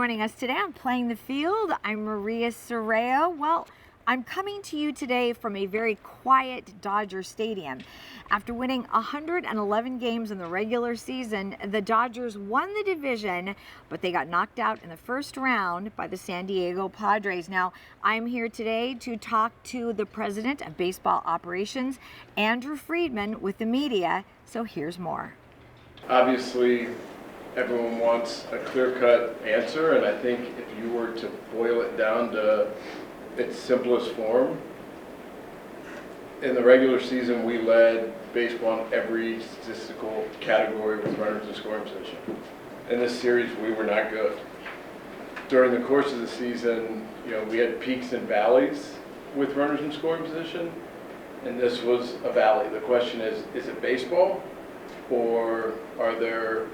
joining us today on Playing the Field. I'm Maria Serrao. Well, I'm coming to you today from a very quiet Dodger Stadium. After winning 111 games in the regular season, the Dodgers won the division, but they got knocked out in the first round by the San Diego Padres. Now, I'm here today to talk to the president of baseball operations, Andrew Friedman, with the media. So here's more. Obviously, everyone wants a clear-cut answer, and I think if you were to boil it down to its simplest form, in the regular season we led baseball in every statistical category with runners in scoring position. In this series we were not good. During the course of the season, we had peaks and valleys with runners in scoring position, and this was a valley. The question is it baseball, or are there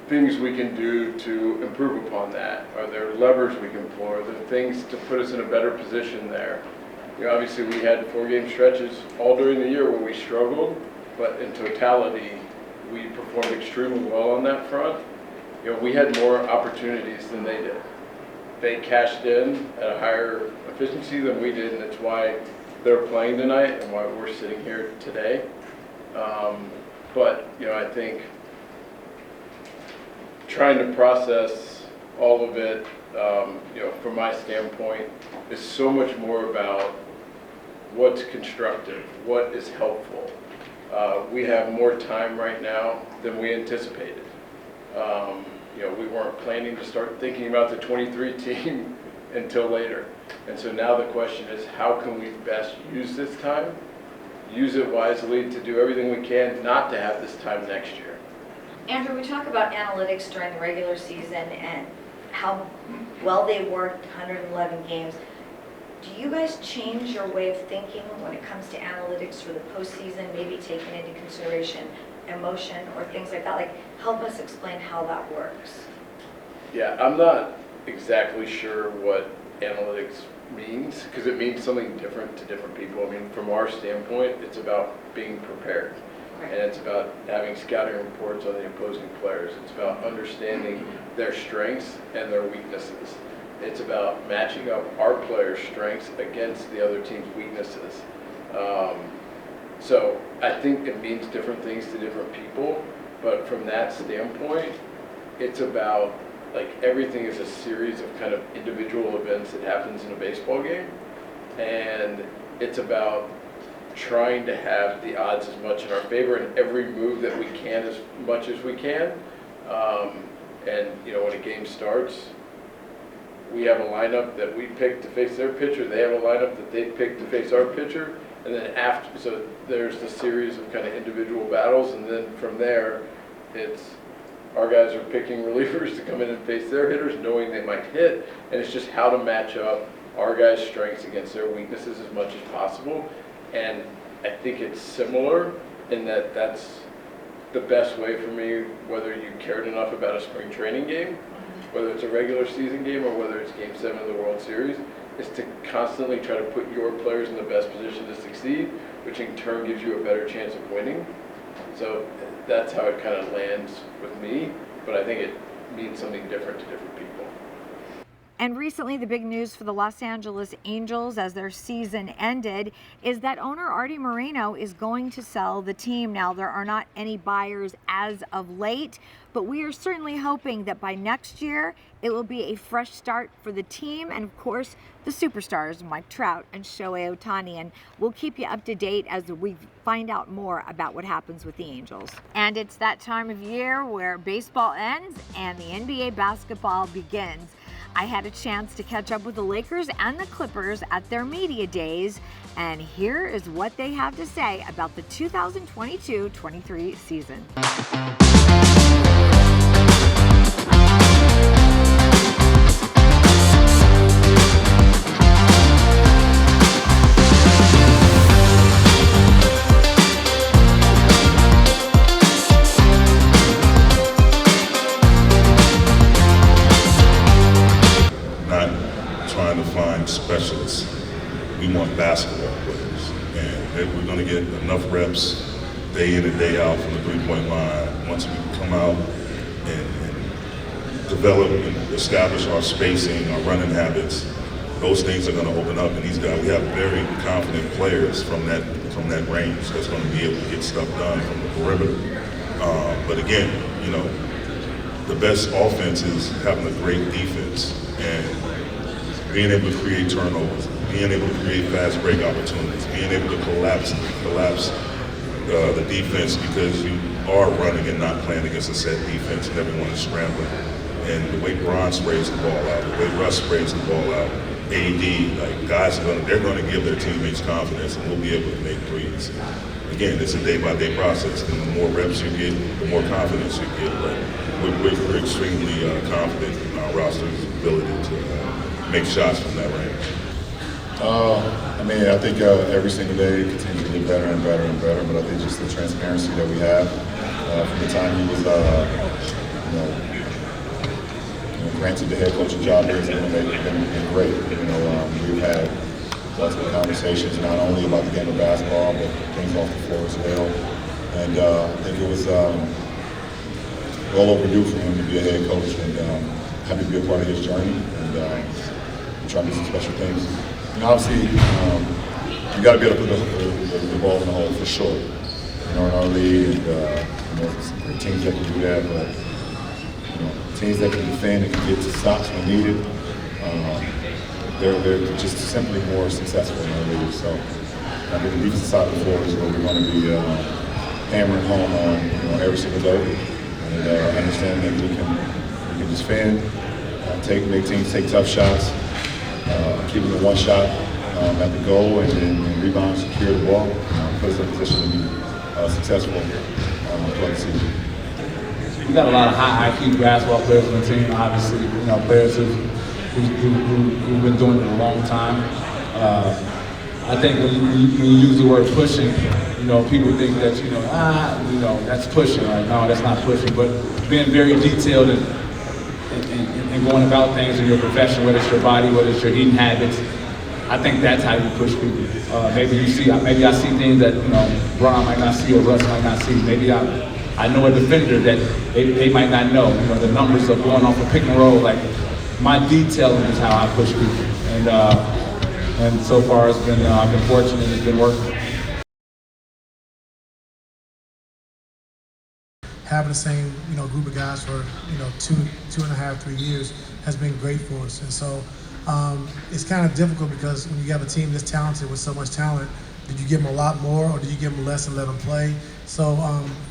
things we can do to improve upon that? Are there levers we can pull? Are there things to put us in a better position there? Obviously we had 4-game stretches all during the year where we struggled, but in totality we performed extremely well on that front. We had more opportunities than they did. They cashed in at a higher efficiency than we did, and it's why they're playing tonight and why we're sitting here today. But I think trying to process all of it, from my standpoint, is so much more about what's constructive, what is helpful. We have more time right now than we anticipated. We weren't planning to start thinking about the 23 team until later. And so now the question is, how can we best use this time, use it wisely to do everything we can not to have this time next year. Andrew, we talk about analytics during the regular season and how well they worked, 111 games. Do you guys change your way of thinking when it comes to analytics for the postseason, maybe taking into consideration emotion or things like that? Like, help us explain how that works. Yeah, I'm not exactly sure what analytics means, because it means something different to different people. I mean, from our standpoint, it's about being prepared. And it's about having scouting reports on the opposing players. It's about understanding their strengths and their weaknesses. It's about matching up our players' strengths against the other team's weaknesses. So I think it means different things to different people, but from that standpoint, it's about, everything is a series of kind of individual events that happens in a baseball game, and it's about trying to have the odds as much in our favor in every move that we can, as much as we can. When a game starts, we have a lineup that we pick to face their pitcher. They have a lineup that they pick to face our pitcher. And then so there's the series of kind of individual battles. And then from there, it's our guys are picking relievers to come in and face their hitters, knowing they might hit. And it's just how to match up our guys' strengths against their weaknesses as much as possible. And I think it's similar in that that's the best way for me, whether you cared enough about a spring training game, whether it's a regular season game, or whether it's Game 7 of the World Series, is to constantly try to put your players in the best position to succeed, which in turn gives you a better chance of winning. So that's how it kind of lands with me, but I think it means something different to different people. And recently, the big news for the Los Angeles Angels as their season ended is that owner Artie Moreno is going to sell the team. Now, there are not any buyers as of late, but we are certainly hoping that by next year, it will be a fresh start for the team and, of course, the superstars, Mike Trout and Shohei Ohtani. And we'll keep you up to date as we find out more about what happens with the Angels. And it's that time of year where baseball ends and the NBA basketball begins. I had a chance to catch up with the Lakers and the Clippers at their media days, and here is what they have to say about the 2022-23 season. Specialists. We want basketball players, and we're going to get enough reps day in and day out from the three-point line once we come out and develop and establish our spacing, our running habits, those things are going to open up. And these guys, we have very confident players from that range that's going to be able to get stuff done from the perimeter. But again, you know, the best offense is having a great defense and being able to create turnovers, being able to create fast break opportunities, being able to collapse the defense because you are running and not playing against a set defense and everyone is scrambling. And the way Bron sprays the ball out, the way Russ sprays the ball out, AD, like guys they're gonna give their teammates confidence and we'll be able to make threes. Again, it's a day-by-day process, and the more reps you get, the more confidence you get. But we're extremely confident in our roster's ability to make shots from that range. I mean, I think every single day it continues to get better and better and better. But I think just the transparency that we have from the time he was, granted the head coaching job here has been great. We've had multiple conversations not only about the game of basketball, but things off the floor as well. And I think it was well overdue for him to be a head coach, and happy to be a part of his journey. And trying to do some special things. And obviously, you got to be able to put the ball in the hole for sure. In our league, and there's some great teams that can do that, but teams that can defend and can get to stops when needed, they're just simply more successful in our league. So I think the defensive side of the floor is where we're going to be hammering home on every single day, and understand that we can defend, make teams take tough shots, keep them in one shot at the goal, and then rebound, secure the ball, put us in a position to be successful throughout the season. We got a lot of high IQ basketball players on the team. Obviously, players who've been doing it a long time. I think when you use the word pushing, people think that that's pushing. Like, no, that's not pushing. But being very detailed and going about things in your profession, whether it's your body, whether it's your eating habits, I think that's how you push people. Maybe I see things that Bron might not see or Russ might not see. Maybe I know a defender that they might not know. The numbers of going off a pick and roll. Like my detailing is how I push people, and so far it's been I've been fortunate. It's been working. Having the same group of guys for 2.5, 3 years has been great for us, and so it's kind of difficult because when you have a team this talented with so much talent, did you give them a lot more or did you give them less and let them play? So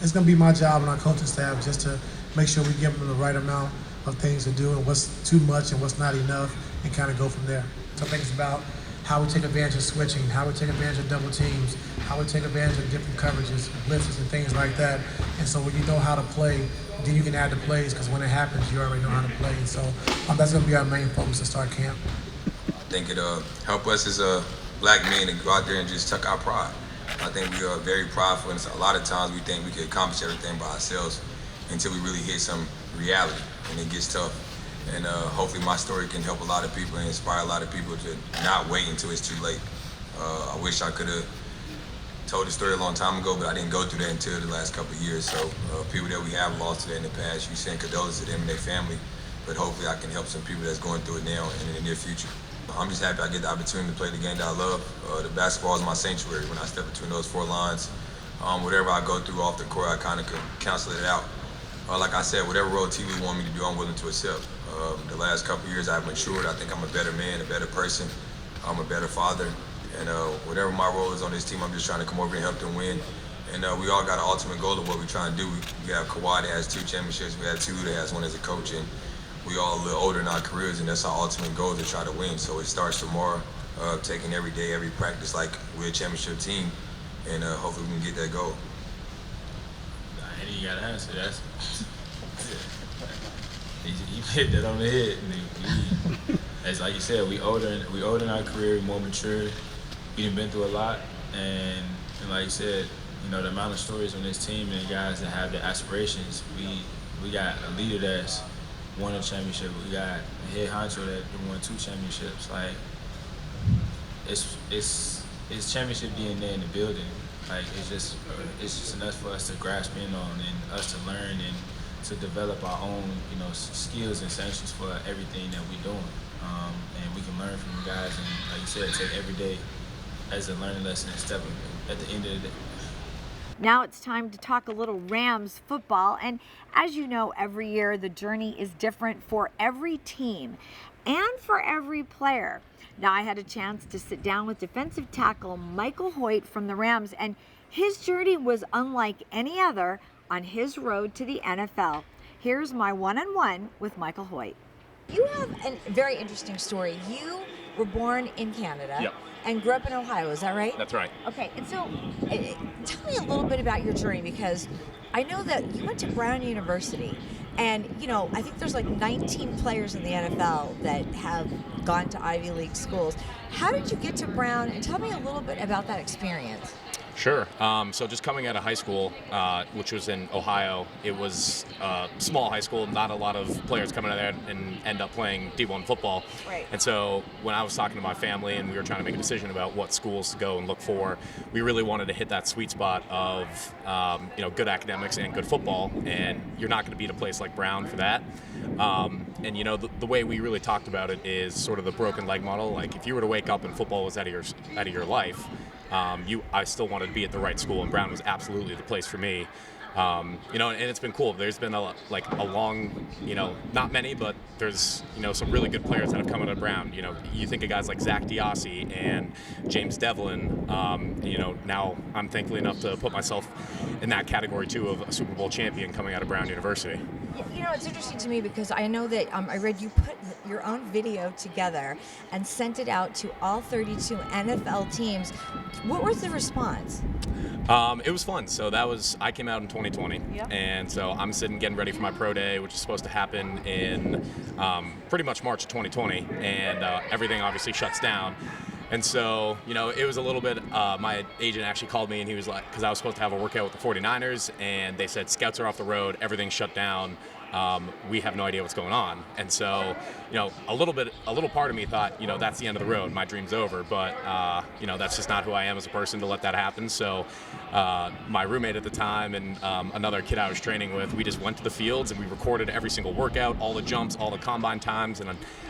it's going to be my job and our coaching staff just to make sure we give them the right amount of things to do and what's too much and what's not enough, and kind of go from there. So I think it's about how we take advantage of switching, how we take advantage of double teams, how we take advantage of different coverages, blitzes and things like that. And so when you know how to play, then you can add the plays, because when it happens, you already know how to play. And so that's going to be our main focus to start camp. I think it help us as black men to go out there and just tuck our pride. I think we are very prideful, and a lot of times we think we can accomplish everything by ourselves until we really hit some reality, and it gets tough. And hopefully my story can help a lot of people and inspire a lot of people to not wait until it's too late. I wish I could have told the story a long time ago, but I didn't go through that until the last couple of years. So people that we have lost today in the past, you send condolences to them and their family, but hopefully I can help some people that's going through it now and in the near future. I'm just happy I get the opportunity to play the game that I love. The basketball is my sanctuary. When I step between those four lines, whatever I go through off the court, I kind of can cancel it out. Like I said, whatever role TV want me to do, I'm willing to accept. The last couple of years I've matured. I think I'm a better man, a better person. I'm a better father. And whatever my role is on this team, I'm just trying to come over and help them win. And we all got an ultimate goal of what we're trying to do. We have Kawhi that has 2 championships. We have Tulu that has 1 as a coach. And we all a little older in our careers, and that's our ultimate goal, to try to win. So it starts tomorrow, taking every day, every practice like we're a championship team. And hopefully we can get that goal. And you gotta answer that. You hit that on the head. As like you said, we older in our career, more mature. We've been through a lot, and like you said, the amount of stories on this team and guys that have the aspirations. We got a leader that's won a championship. We got a head honcho that won 2 championships. Like it's championship DNA in the building. Like it's just enough for us to grasp in on and us to learn and to develop our own, skills and sanctions for everything that we're doing. And we can learn from you guys, and like you said, take every day as a learning lesson and step at the end of the day. Now it's time to talk a little Rams football. And as you know, every year the journey is different for every team and for every player. Now I had a chance to sit down with defensive tackle Michael Hoyt from the Rams, and his journey was unlike any other on his road to the NFL. Here's my one-on-one with Michael Hoyt. You have a very interesting story. You were born in Canada. Yep. And grew up in Ohio, is that right? That's right. Okay, and so tell me a little bit about your journey, because I know that you went to Brown University, and I think there's like 19 players in the NFL that have gone to Ivy League schools. How did you get to Brown, and tell me a little bit about that experience? Sure. So just coming out of high school, which was in Ohio, it was a small high school, not a lot of players coming out there and end up playing D1 football. Right. And so when I was talking to my family and we were trying to make a decision about what schools to go and look for, we really wanted to hit that sweet spot of, good academics and good football. And you're not going to beat a place like Brown for that. And the way we really talked about it is sort of the broken leg model. Like if you were to wake up and football was out of your life, I still wanted to be at the right school, and Brown was absolutely the place for me. And it's been cool. There's been a long, not many, but there's, some really good players that have come out of Brown. You think of guys like Zach Diossi and James Devlin. Now I'm thankful enough to put myself in that category too of a Super Bowl champion coming out of Brown University. It's interesting to me because I know that I read you put your own video together and sent it out to all 32 NFL teams. What was the response? It was fun. So I came out in 2020, Yep. And so I'm getting ready for my pro day, which is supposed to happen in pretty much March of 2020, and everything obviously shuts down. And so, it was a little bit, my agent actually called me and he was like, because I was supposed to have a workout with the 49ers, and they said, scouts are off the road, everything's shut down. We have no idea what's going on. And so, a little part of me thought, that's the end of the road. My dream's over. But, that's just not who I am as a person to let that happen. So my roommate at the time and another kid I was training with, we just went to the fields and we recorded every single workout, all the jumps, all the combine times. And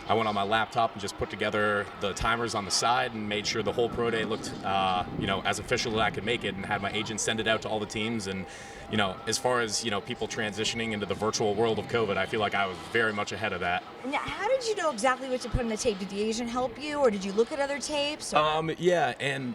I went on my laptop and just put together the timers on the side and made sure the whole pro day looked, as official as I could make it, and had my agent send it out to all the teams. And, as far as, people transitioning into the virtual world of COVID, I feel like I was very much ahead of that. Now, how did you know exactly what to put on the tape? Did the agent help you, or did you look at other tapes? Yeah, and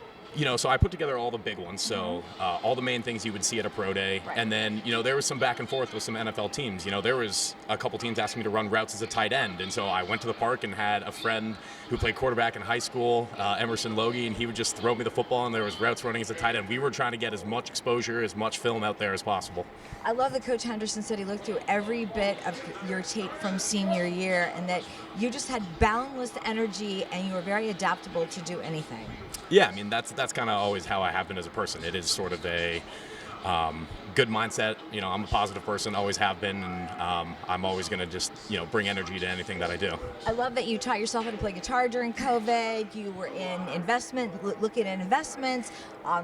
so I put together all the big ones, so all the main things you would see at a pro day. Right. And then, there was some back and forth with some NFL teams. There was a couple teams asking me to run routes as a tight end, and so I went to the park and had a friend who played quarterback in high school, Emerson Logie, and he would just throw me the football, and there was routes running as a tight end. We were trying to get as much exposure, as much film out there as possible. I love that Coach Henderson said he looked through every bit of your tape from senior year, and that you just had boundless energy and you were very adaptable to do anything. Yeah, I mean, that's kind of always how I have been as a person. It is sort of a good mindset. I'm a positive person, always have been, and I'm always going to just, bring energy to anything that I do. I love that you taught yourself how to play guitar during COVID. You were in looking at investments,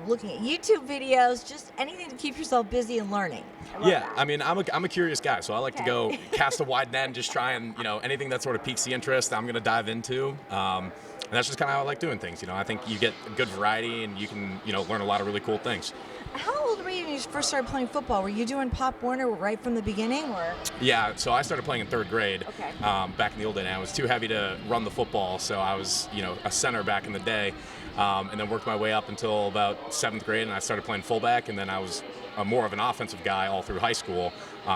looking at YouTube videos, just anything to keep yourself busy and learning. Yeah, I mean, I'm a curious guy, so I like to go cast a wide net and just try and, anything that sort of piques the interest, I'm going to dive into. And that's just kind of how I like doing things. I think you get a good variety and you can, learn a lot of really cool things. How old were you when you first started playing football? Were you doing Pop Warner right from the beginning, or? Yeah, so I started playing in third grade. Okay. Back in the old day. I was too heavy to run the football, so I was, a center back in the day, and then worked my way up until about seventh grade, and I started playing fullback, and then I was more of an offensive guy all through high school.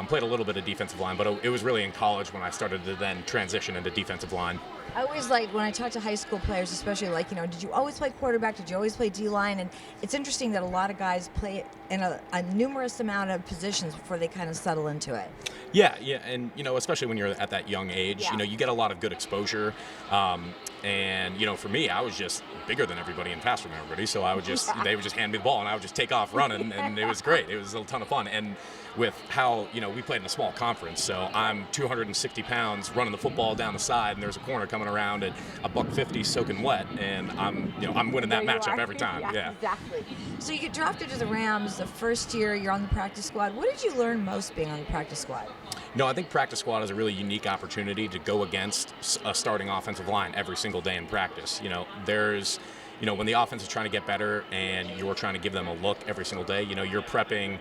Played a little bit of defensive line, but it was really in college when I started to then transition into defensive line. I always like, when I talk to high school players, especially, did you always play quarterback? Did you always play D-line? And it's interesting that a lot of guys play in a numerous amount of positions before they kind of settle into it. Yeah, and, especially when you're at that young age, Yeah. You get a lot of good exposure. And, for me, I was just bigger than everybody and faster than everybody. So I would they would just hand me the ball and I would just take off running, and it was great. It was a ton of fun. And with how, we played in a small conference, so I'm 260 pounds running the football down the side, and there's a corner coming around at $150 soaking wet, and I'm winning that There you matchup are. every time. Yeah. Exactly. So you get drafted to the Rams the first year you're on the practice squad. What did you learn most being on the practice squad? No, I think practice squad is a really unique opportunity to go against a starting offensive line every single day in practice. When the offense is trying to get better and you're trying to give them a look every single day, you're prepping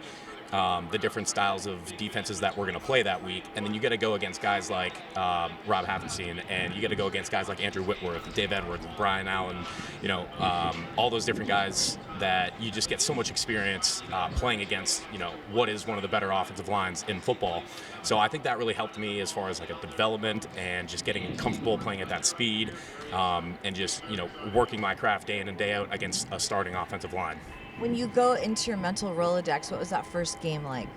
the different styles of defenses that we're going to play that week, and then you got to go against guys like Rob Havenstein, and you got to go against guys like Andrew Whitworth, Dave Edwards, and Brian Allen, all those different guys that you just get so much experience playing against, what is one of the better offensive lines in football. So I think that really helped me as far as like a development and just getting comfortable playing at that speed, and just, working my craft day in and day out against a starting offensive line. When you go into your mental Rolodex, what was that first game like?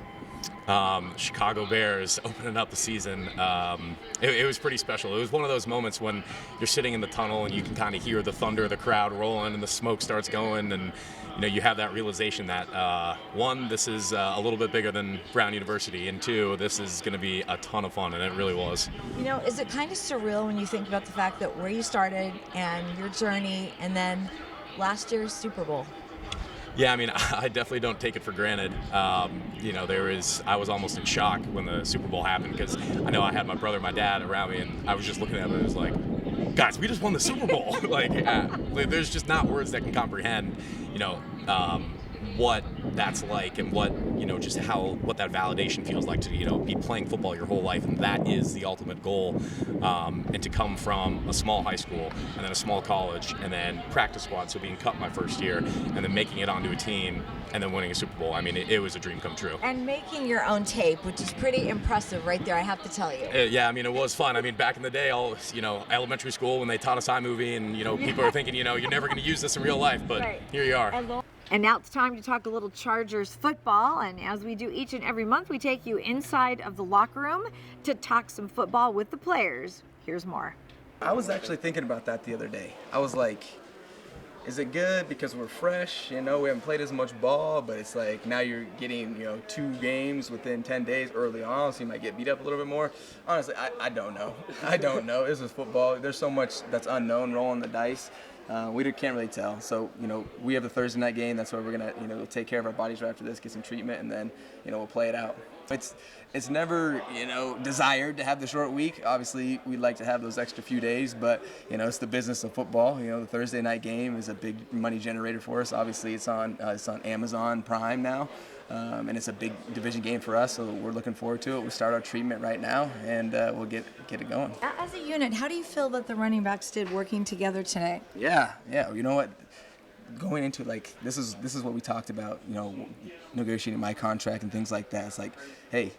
Chicago Bears opening up the season. It was pretty special. It was one of those moments when you're sitting in the tunnel and you can kind of hear the thunder of the crowd rolling and the smoke starts going, and you have that realization that one, this is a little bit bigger than Brown University, and two, this is going to be a ton of fun, and it really was. Is it kind of surreal when you think about the fact that where you started and your journey, and then last year's Super Bowl? Yeah, I definitely don't take it for granted. I was almost in shock when the Super Bowl happened, because I know I had my brother and my dad around me, and I was just looking at them and it was like, guys, we just won the Super Bowl. There's just not words that can comprehend, what that's like, and what that validation feels like to be playing football your whole life, and that is the ultimate goal. And to come from a small high school and then a small college and then practice squad, so being cut my first year, and then making it onto a team and then winning a Super Bowl, it was a dream come true. And making your own tape, which is pretty impressive right there, I have to tell you. Yeah, it was fun. Back in the day, elementary school, when they taught us iMovie, and people are thinking, you're never going to use this in real life, but Right. Here you are. And now it's time to talk a little Chargers football. And as we do each and every month, we take you inside of the locker room to talk some football with the players. Here's more. I was actually thinking about that the other day. I was like, is it good because we're fresh? We haven't played as much ball, but it's like now you're getting, 2 games within 10 days early on, so you might get beat up a little bit more. Honestly, I don't know. I don't know. This is football. There's so much that's unknown, rolling the dice. We can't really tell. So, we have the Thursday night game. That's where we're going to, take care of our bodies right after this, get some treatment, and then, we'll play it out. It's never, desired to have the short week. Obviously, we'd like to have those extra few days, but, it's the business of football. The Thursday night game is a big money generator for us. Obviously, it's on Amazon Prime now, and it's a big division game for us, so we're looking forward to it. We start our treatment right now, and we'll get it going. As a unit, how do you feel that the running backs did working together today? Yeah. You know what? Going into this is what we talked about, negotiating my contract and things like that. It's like, hey,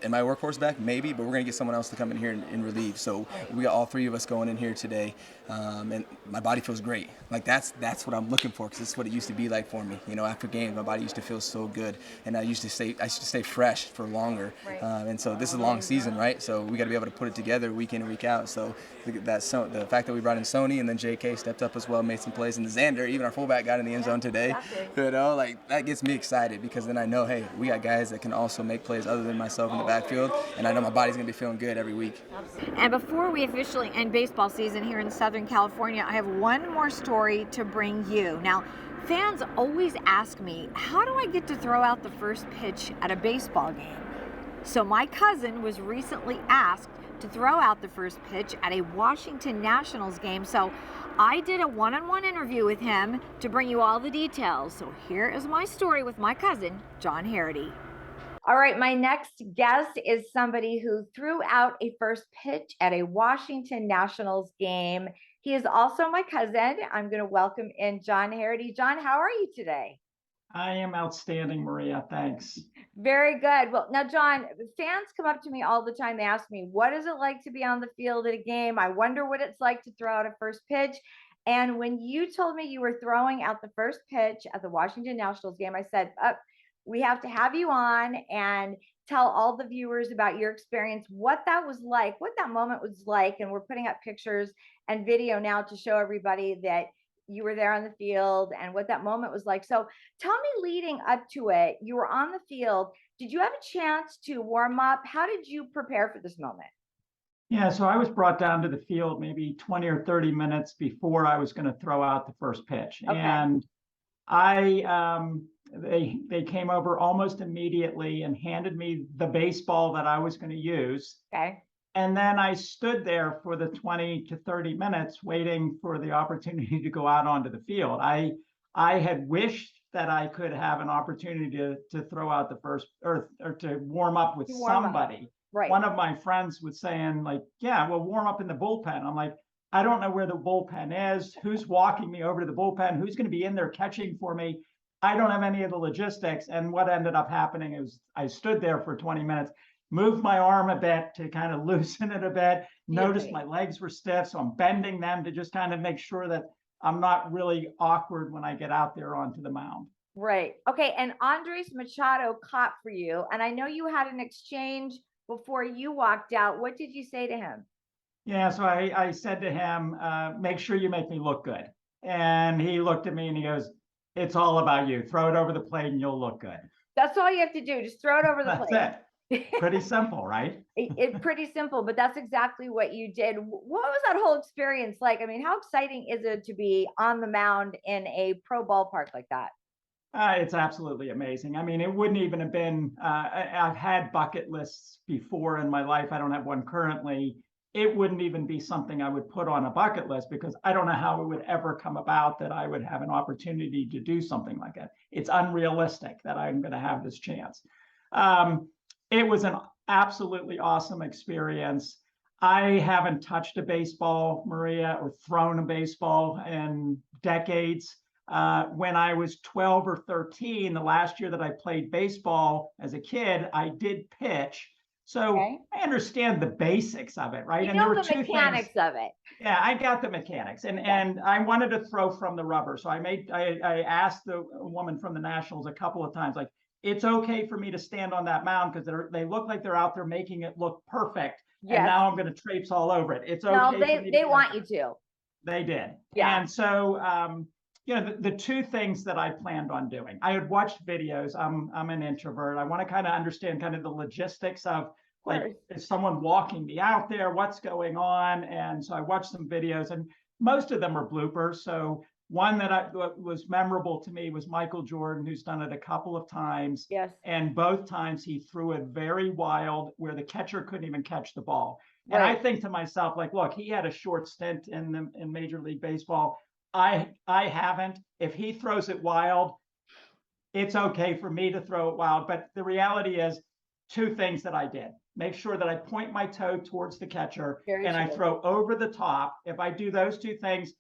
am I a workhorse back? Maybe, but we're going to get someone else to come in here and relieve. So we got all 3 of us going in here today, and my body feels great. That's what I'm looking for, because this is what it used to be like for me. After games, my body used to feel so good, and I used to stay fresh for longer. Right. And so this is a long season, right? So we got to be able to put it together week in and week out. So the fact that we brought in Sony, and then JK stepped up as well, made some plays, and Xander, even our fullback, got in the end zone today. Exactly. That gets me excited, because then I know, hey, we got guys that can also make plays other than myself in the backfield, and I know my body's going to be feeling good every week. And before we officially end baseball season here in Southern California, I have one more story to bring you. Now, fans always ask me, how do I get to throw out the first pitch at a baseball game? So my cousin was recently asked to throw out the first pitch at a Washington Nationals game. So I did a one-on-one interview with him to bring you all the details. So here is my story with my cousin, John Harity. All right, my next guest is somebody who threw out a first pitch at a Washington Nationals game. He is also my cousin. I'm going to welcome in John Harity. John, how are you today? I am outstanding, Maria. Thanks. Very good. Well, now, John, fans come up to me all the time. They ask me, what is it like to be on the field at a game? I wonder what it's like to throw out a first pitch. And when you told me you were throwing out the first pitch at the Washington Nationals game, I said, we have to have you on and tell all the viewers about your experience, what that was like, what that moment was like. And we're putting up pictures and video now to show everybody that you were there on the field and what that moment was like. So tell me, leading up to it, you were on the field. did you have a chance to warm up? How did you prepare for this moment? Yeah, so I was brought down to the field maybe 20 or 30 minutes before I was going to throw out the first pitch. Okay. And they came over almost immediately and handed me the baseball that I was going to use. Okay. And then I stood there for the 20 to 30 minutes waiting for the opportunity to go out onto the field. I had wished that I could have an opportunity to throw out the first or to warm up with somebody. Right. One of my friends was saying, like, yeah, well, warm up in the bullpen. I'm like, I don't know where the bullpen is, who's walking me over to the bullpen, who's going to be in there catching for me. I don't have any of the logistics. And what ended up happening is I stood there for 20 minutes, moved my arm a bit to kind of loosen it a bit, noticed my legs were stiff. So I'm bending them to just kind of make sure that I'm not really awkward when I get out there onto the mound. Right. Okay. And Andres Machado caught for you. And I know you had an exchange before you walked out. What did you say to him? Yeah, so I said to him, make sure you make me look good. And he looked at me and he goes, it's all about you. Throw it over the plate and you'll look good. That's all you have to do. Just throw it over the plate. That's it. Pretty simple, right? It's pretty simple, but that's exactly what you did. What was that whole experience like? I mean, how exciting is it to be on the mound in a pro ballpark like that? It's absolutely amazing. I mean, it wouldn't even have been, I've had bucket lists before in my life. I don't have one currently. It wouldn't even be something I would put on a bucket list because I don't know how it would ever come about that I would have an opportunity to do something like that. It's unrealistic that I'm going to have this chance. It was an absolutely awesome experience. I haven't touched a baseball, Maria, or thrown a baseball in decades. When I was 12 or 13, the last year that I played baseball as a kid, I did pitch. So I understand the basics of it, right? You and know there were the mechanics of it. Yeah, I got the mechanics, and I wanted to throw from the rubber. So I asked the woman from the Nationals a couple of times, like, it's okay for me to stand on that mound because they look like they're out there making it look perfect. Yes. And now I'm going to traipse all over it. It's okay. No, they want you to. They did. Yeah. And so, you know, the two things that I planned on doing, I had watched videos. I'm an introvert. I want to kind of understand kind of the logistics of like, is someone walking me out there? What's going on? And so I watched some videos, and most of them are bloopers. So one that was memorable to me was Michael Jordan, who's done it a couple of times. Yes. And both times he threw it very wild where the catcher couldn't even catch the ball. And I think to myself, like, look, he had a short stint in Major League Baseball. I haven't. If he throws it wild, it's okay for me to throw it wild. But the reality is two things that I did. Make sure that I point my toe towards the catcher I throw over the top. If I do those two things,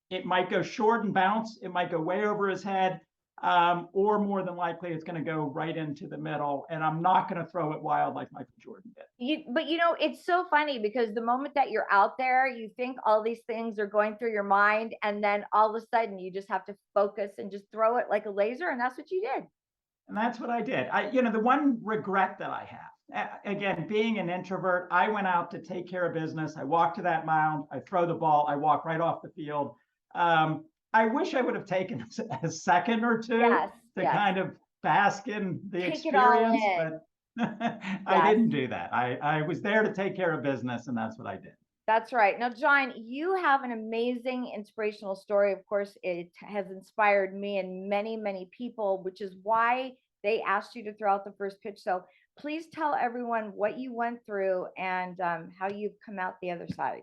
it might go short and bounce. It might go way over his head, or more than likely it's going to go right into the middle. And I'm not going to throw it wild like Michael Jordan did. But you know, it's so funny because the moment that you're out there, you think all these things are going through your mind, and then all of a sudden you just have to focus and just throw it like a laser, and that's what you did. And that's what I did. You know, the one regret that I have, again, being an introvert, I went out to take care of business. I walk to that mound, I throw the ball, I walk right off the field. I wish I would have taken a second or two to kind of bask in the experience, but I didn't do that. I was there to take care of business, and that's what I did. That's right. Now, John, you have an amazing inspirational story. Of course, it has inspired me and many, many people, which is why they asked you to throw out the first pitch. So please tell everyone what you went through and how you've come out the other side.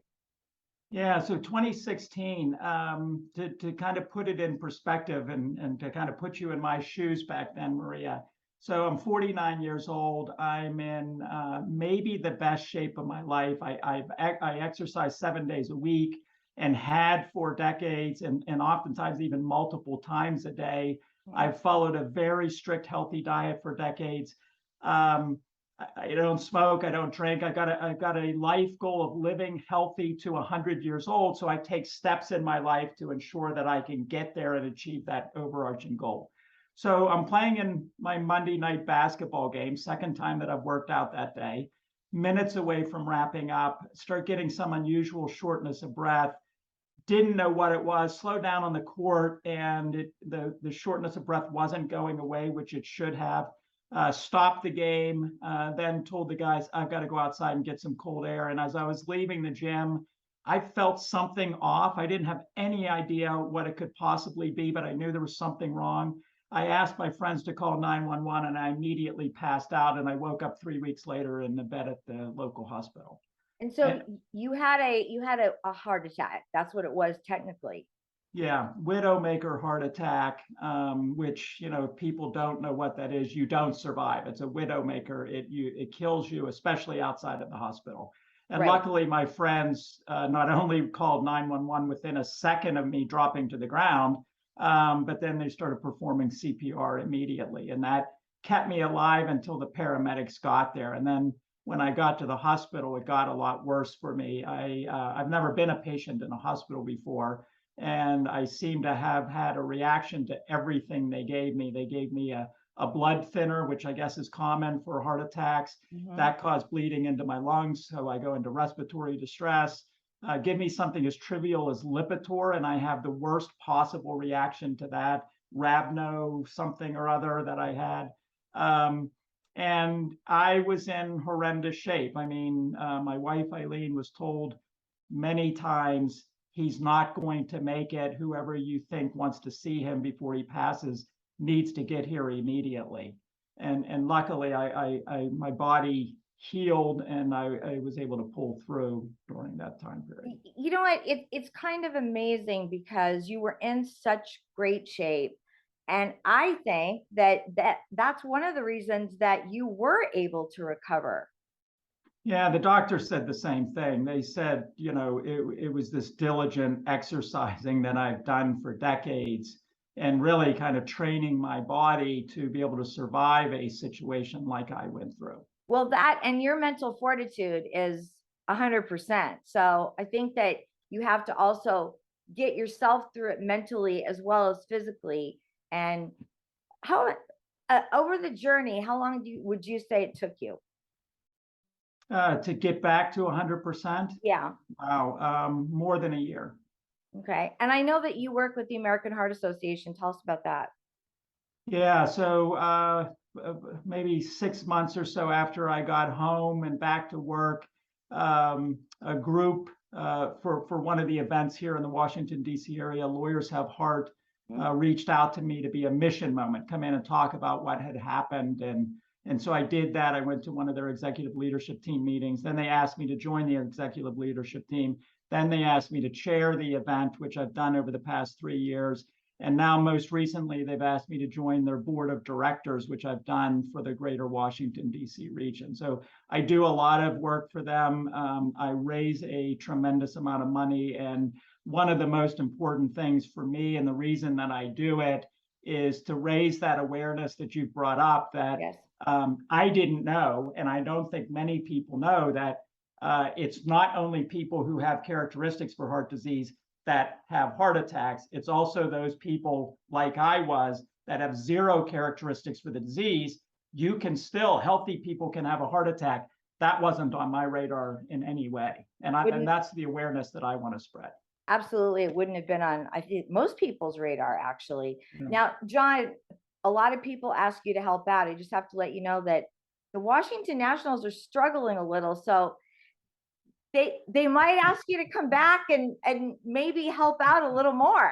Yeah, so 2016, to kind of put it in perspective and to kind of put you in my shoes back then, Maria. So I'm 49 years old. I'm in maybe the best shape of my life. I exercise 7 days a week and had for decades, and oftentimes even multiple times a day. I've followed a very strict, healthy diet for decades. I don't smoke, I don't drink. I've got a life goal of living healthy to 100 years old. So I take steps in my life to ensure that I can get there and achieve that overarching goal. So I'm playing in my Monday night basketball game, second time that I've worked out that day, minutes away from wrapping up, start getting some unusual shortness of breath. Didn't know what it was, slowed down on the court, and the shortness of breath wasn't going away, which it should have. stopped the game, then told the guys, I've got to go outside and get some cold air. And as I was leaving the gym, I felt something off. I didn't have any idea what it could possibly be, but I knew there was something wrong. I asked my friends to call 911 and I immediately passed out, and I woke up 3 weeks later in the bed at the local hospital. And so you had a heart attack. That's what it was technically. Yeah, widowmaker heart attack, which, you know, people don't know what that is. You don't survive. It's a widowmaker. It kills you, especially outside of the hospital. And Right. luckily, my friends not only called 911 within a second of me dropping to the ground, but then they started performing CPR immediately. And that kept me alive until the paramedics got there. And then when I got to the hospital, it got a lot worse for me. I've never been a patient in a hospital before, and I seem to have had a reaction to everything they gave me. They gave me a blood thinner, which I guess is common for heart attacks. That caused bleeding into my lungs, so I go into respiratory distress. Give me something as trivial as Lipitor, and I have the worst possible reaction to that, Rabno something or other that I had. And I was in horrendous shape. I mean, my wife, Eileen, was told many times, he's not going to make it. Whoever you think wants to see him before he passes needs to get here immediately. And luckily, my body healed, and I was able to pull through during that time period. You know what? It's kind of amazing because you were in such great shape. And I think that's one of the reasons that you were able to recover. Yeah, the doctor said the same thing. They said, you know, it was this diligent exercising that I've done for decades, and really kind of training my body to be able to survive a situation like I went through. Well, that and your mental fortitude is 100%. So I think that you have to also get yourself through it mentally as well as physically. And how over the journey, how long would you say it took you? To get back to 100%? Yeah. Wow, more than a year. Okay. And I know that you work with the American Heart Association. Tell us about that. Yeah, so maybe 6 months or so after I got home and back to work, a group for one of the events here in the Washington, D.C. area, Lawyers Have Heart, reached out to me to be a mission moment, come in and talk about what had happened. And so I did that. I went to one of their executive leadership team meetings. Then they asked me to join the executive leadership team. Then they asked me to chair the event, which I've done over the past 3 years. And now most recently, they've asked me to join their board of directors, which I've done for the greater Washington, D.C. region. So I do a lot of work for them. I raise a tremendous amount of money. And one of the most important things for me, and the reason that I do it, is to raise that awareness that you've brought up that I didn't know, and I don't think many people know, that it's not only people who have characteristics for heart disease that have heart attacks, it's also those people like I was that have zero characteristics for the disease. You can still, healthy people can have a heart attack. That wasn't on my radar in any way. And that's the awareness that I want to spread. Absolutely. It wouldn't have been on, I think, most people's radar, actually. Now, John, a lot of people ask you to help out. I just have to let you know that the Washington Nationals are struggling a little. So they might ask you to come back and maybe help out a little more.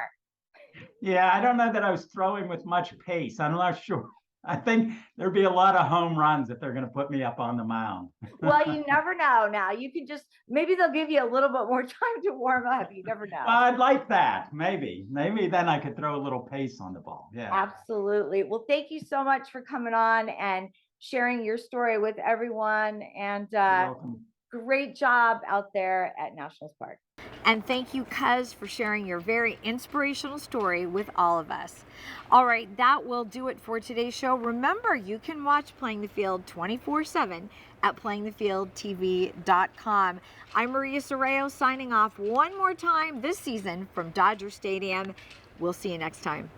Yeah, I don't know that I was throwing with much pace. I'm not sure. I think there'd be a lot of home runs if they're going to put me up on the mound. Well, you never know. Now you can just, maybe they'll give you a little bit more time to warm up. You never know. Well, I'd like that. Maybe then I could throw a little pace on the ball. Yeah. Absolutely. Well, thank you so much for coming on and sharing your story with everyone. And You're welcome. Great job out there at Nationals Park. And thank you, Cuz, for sharing your very inspirational story with all of us. All right, that will do it for today's show. Remember, you can watch Playing the Field 24/7 at playingthefieldtv.com. I'm Maria Serrao signing off one more time this season from Dodger Stadium. We'll see you next time.